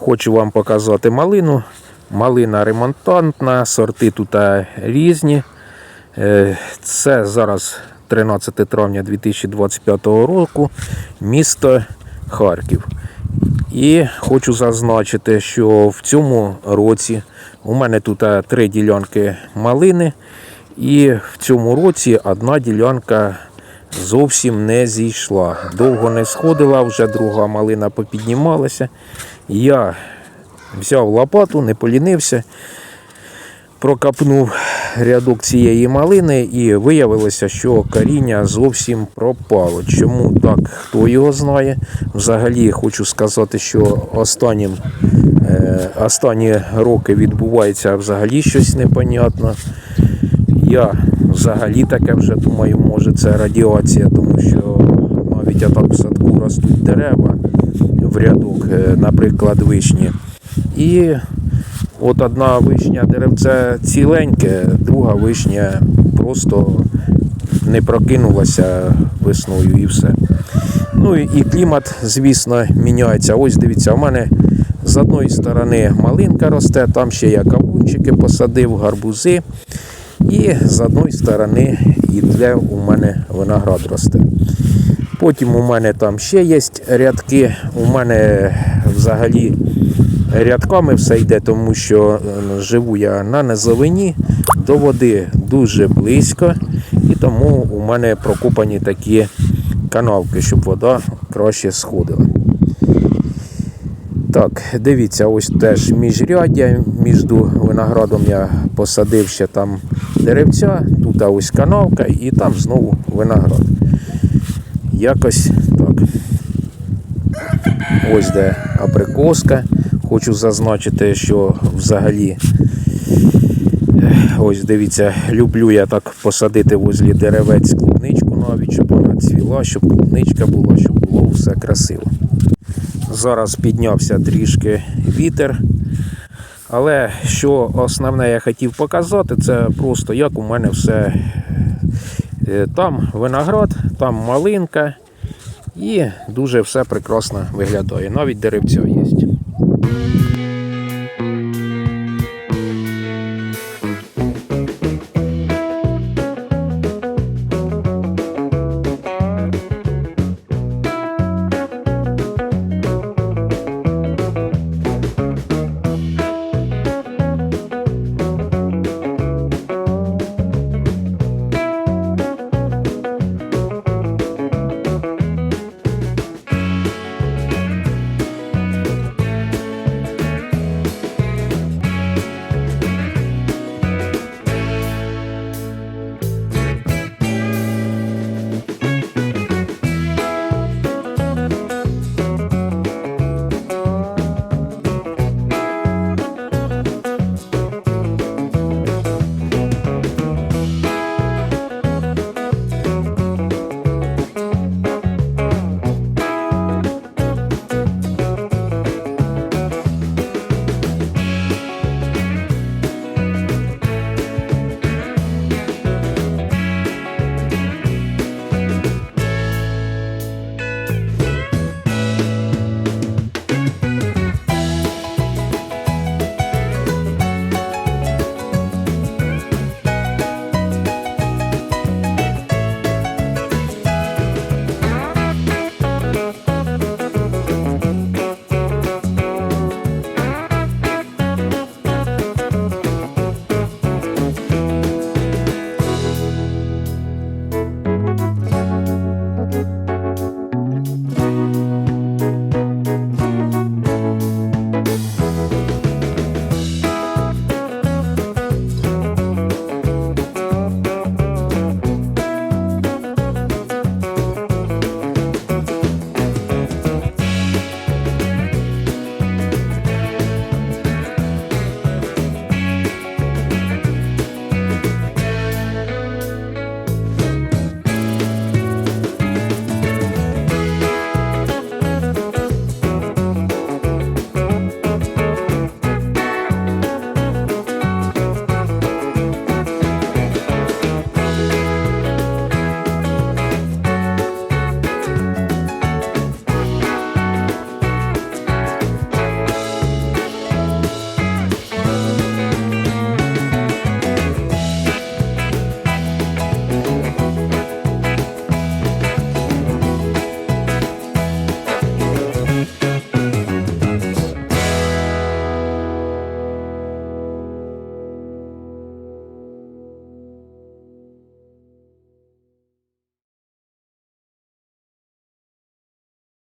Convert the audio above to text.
Хочу вам показати малину. Малина ремонтантна, сорти тут різні. Це зараз 13 травня 2025 року, місто Харків. І хочу зазначити, що в цьому році у мене тут 3 ділянки малини. І в цьому році одна ділянка зовсім не зійшла. Довго не сходила, вже друга малина попіднімалася. Я взяв лопату, не полінився, прокопнув рядок цієї малини і виявилося, що коріння зовсім пропало. Чому так, хто його знає. Взагалі хочу сказати, що останні роки відбувається взагалі щось непонятне. Я взагалі таке вже думаю, може це радіація, тому що навіть отак в садку ростуть дерева в рядок, наприклад, вишні. І от одна вишня деревце ціленьке, друга вишня просто не прокинулася весною і все. Ну і клімат, звісно, міняється. Ось дивіться, у мене з одної сторони малинка росте, там ще я кавунчики посадив, гарбузи. І з одної сторони іде у мене виноград росте. Потім у мене там ще є рядки. У мене взагалі рядками все йде, тому що живу я на низовині, до води дуже близько. І тому у мене прокопані такі канавки, щоб вода краще сходила. Так, дивіться, ось теж міжряддя, між виноградом я посадив ще там деревця, тут ось канавка і там знову виноград. Якось так. Ось де абрикоска. Хочу зазначити, що взагалі, ось дивіться, люблю я так посадити возле деревець клубничку навіть, щоб вона цвіла, щоб клубничка була, щоб було все красиво. Зараз піднявся трішки вітер, але що основне я хотів показати, це просто як у мене все. Там виноград, там малинка і дуже все прекрасно виглядає, навіть деревця є.